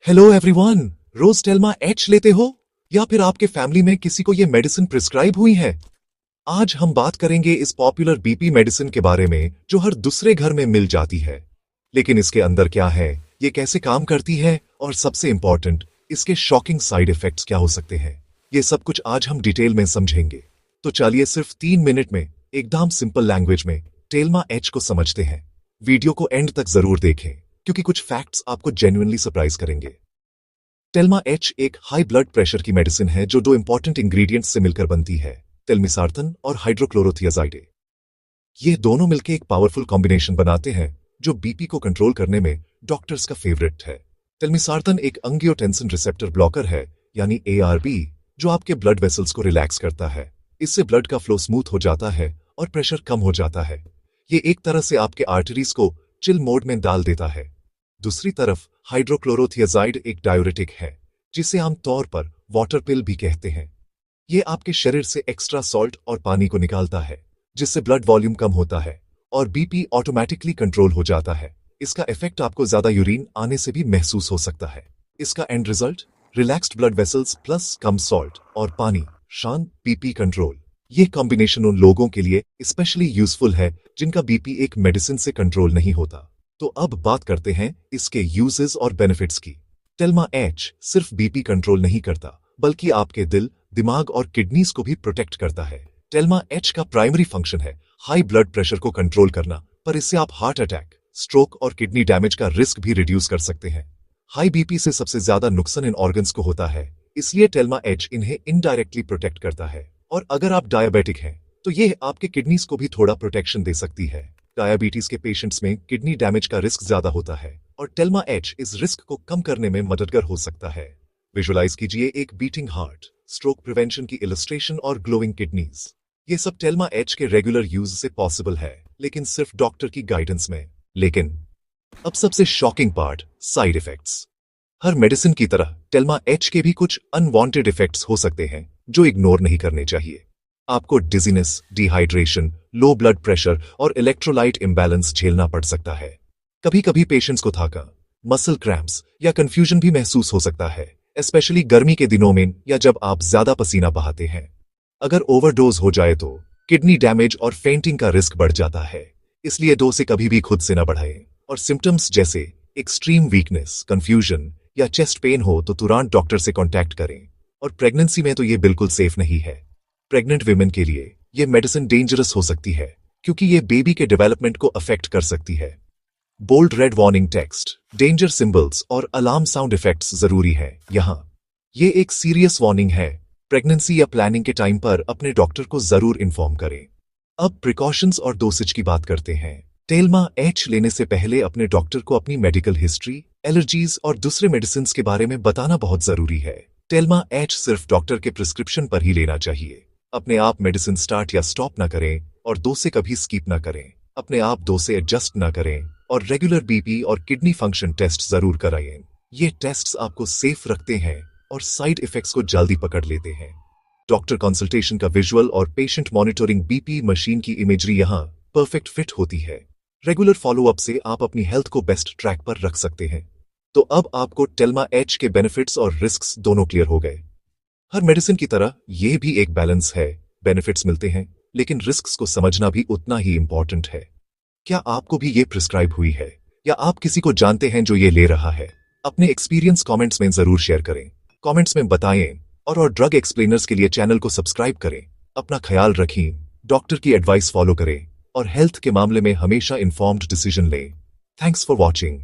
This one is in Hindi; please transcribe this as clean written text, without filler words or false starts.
Hello everyone. रोज टेल्मा एच लेते हो या फिर आपके फैमिली में किसी को ये मेडिसिन प्रिस्क्राइब हुई है? आज हम बात करेंगे इस पॉपुलर बीपी मेडिसिन के बारे में जो हर दूसरे घर में मिल जाती है। लेकिन इसके अंदर क्या है, ये कैसे काम करती है और सबसे इंपॉर्टेंट इसके शॉकिंग साइड इफेक्ट्स क्या हो सकते हैं, ये सब कुछ आज हम डिटेल में समझेंगे। तो चलिए सिर्फ 3 मिनट में एकदम सिंपल लैंग्वेज में टेल्मा एच को समझते हैं। वीडियो को एंड तक जरूर देखें क्योंकि कुछ फैक्ट्स आपको जेन्युइनली सरप्राइज करेंगे। टेल्मा एच एक हाई ब्लड प्रेशर की मेडिसिन है जो 2 इंपॉर्टेंट इंग्रेडिएंट्स से मिलकर बनती है, टेल्मिसार्टन और हाइड्रोक्लोरोथियाजाइड। ये दोनों मिलकर एक पावरफुल कॉम्बिनेशन बनाते हैं जो बीपी को कंट्रोल करने में डॉक्टर्स का फेवरेट है। टेल्मिसार्टन एक एंजियोटेंसिन रिसेप्टर ब्लॉकर है यानी ARB, जो आपके ब्लड वेसल्स को रिलैक्स करता है। इससे ब्लड का फ्लो स्मूथ हो जाता है और प्रेशर कम हो जाता है। ये एक तरह से आपके आर्टरीज को चिल मोड में डाल देता है। दूसरी तरफ हाइड्रोक्लोरोथियाजाइड एक डायूरेटिक है जिसे आमतौर पर वाटर पिल भी कहते हैं। ये आपके शरीर से एक्स्ट्रा सॉल्ट और पानी को निकालता है जिससे ब्लड वॉल्यूम कम होता है और बीपी ऑटोमेटिकली कंट्रोल हो जाता है। इसका इफेक्ट आपको ज्यादा यूरिन आने से भी महसूस हो सकता है। इसका and result relaxed blood vessels plus come salt और पानी, शांत बीपी कंट्रोल। ये कॉम्बिनेशन उन लोगों के लिए स्पेशली यूजफुल है जिनका बीपी एक मेडिसिन से कंट्रोल नहीं होता। तो अब बात करते हैं इसके यूजेस और बेनिफिट्स की। टेल्मा एच सिर्फ बीपी कंट्रोल नहीं करता बल्कि आपके दिल, दिमाग और किडनीज को भी प्रोटेक्ट करता है। टेल्मा एच का प्राइमरी फंक्शन है हाई ब्लड प्रेशर को कंट्रोल करना, पर इससे आप हार्ट अटैक, स्ट्रोक और किडनी डैमेज का रिस्क भी रिड्यूस कर सकते हैं। हाई बीपी से सबसे ज्यादा नुकसान इन ऑर्गन्स को होता है, इसलिए टेल्मा एच इन्हें इनडायरेक्टली प्रोटेक्ट करता है। और अगर आप डायबिटिक हैं तो ये आपके किडनीज को भी थोड़ा प्रोटेक्शन दे सकती है। डायबिटीज के पेशेंट्स में किडनी डैमेज का रिस्क ज्यादा होता है और टेल्मा एच इस रिस्क को कम करने में मददगार हो सकता है। विजुअलाइज कीजिए एक बीटिंग हार्ट, स्ट्रोक प्रिवेंशन की इलस्ट्रेशन और ग्लोइंग किडनीज। ये सब टेल्मा एच के रेगुलर यूज से पॉसिबल है, लेकिन सिर्फ डॉक्टर की गाइडेंस में। लेकिन अब सबसे शॉकिंग पार्ट, साइड इफेक्ट्स। हर मेडिसिन की तरह टेल्मा एच के भी कुछ अनवांटेड इफेक्ट्स हो सकते हैं जो इग्नोर नहीं करने चाहिए। आपको dizziness, dehydration, low blood pressure और इलेक्ट्रोलाइट इम्बैलेंस झेलना पड़ सकता है। कभी कभी पेशेंट्स को थकान, मसल क्रैम्प्स या कंफ्यूजन भी महसूस हो सकता है, स्पेशली गर्मी के दिनों में या जब आप ज्यादा पसीना बहाते हैं। अगर ओवरडोज हो जाए तो किडनी डैमेज और फेंटिंग का रिस्क बढ़ जाता है, इसलिए डोसे कभी भी खुद से न बढ़ाएं। और सिम्टम्स जैसे एक्सट्रीम वीकनेस, कंफ्यूजन या चेस्ट पेन हो तो तुरंत डॉक्टर से कॉन्टैक्ट करें। और प्रेगनेंसी में तो ये बिल्कुल सेफ नहीं है। प्रेग्नेंट विमेन के लिए ये मेडिसिन डेंजरस हो सकती है क्योंकि ये बेबी के डेवलपमेंट को अफेक्ट कर सकती है। Bold red warning text, danger symbols और अलार्म साउंड इफेक्ट्स जरूरी है यहाँ। ये एक सीरियस वार्निंग है। प्रेगनेंसी या प्लानिंग के टाइम पर अपने डॉक्टर को जरूर इन्फॉर्म करें। अब प्रिकॉशंस और डोसेज की बात करते हैं। टेल्मा एच लेने से पहले अपने डॉक्टर को अपनी मेडिकल हिस्ट्री, एलर्जीज और दूसरे मेडिसिन के बारे में बताना बहुत जरूरी है। टेल्मा एच सिर्फ डॉक्टर के प्रिस्क्रिप्शन पर ही लेना चाहिए। अपने आप मेडिसिन स्टार्ट या स्टॉप ना करें और डोसे कभी स्किप ना करें। अपने आप डोसे एडजस्ट ना करें और रेगुलर बीपी और किडनी फंक्शन टेस्ट जरूर कराएं। ये टेस्ट्स आपको सेफ रखते हैं और साइड इफेक्ट्स को जल्दी पकड़ लेते हैं। डॉक्टर कंसल्टेशन का विजुअल और पेशेंट मॉनिटरिंग बीपी मशीन की इमेजरी यहाँ परफेक्ट फिट होती है। रेगुलर फॉलोअप से आप अपनी हेल्थ को बेस्ट ट्रैक पर रख सकते हैं। तो अब आपको टेल्मा एच के बेनिफिट्स और रिस्क्स दोनों क्लियर हो गए। हर मेडिसिन की तरह यह भी एक बैलेंस है। बेनिफिट्स मिलते हैं लेकिन रिस्क्स को समझना भी उतना ही इंपॉर्टेंट है। क्या आपको भी ये प्रिस्क्राइब हुई है या आप किसी को जानते हैं जो ये ले रहा है? अपने एक्सपीरियंस कमेंट्स में जरूर शेयर करें। कमेंट्स में बताएं और ड्रग एक्सप्लेनर्स के लिए चैनल को सब्सक्राइब करें। अपना ख्याल रखें, डॉक्टर की एडवाइस फॉलो करें और हेल्थ के मामले में हमेशा इन्फॉर्म्ड डिसीजन लें। Thanks for watching.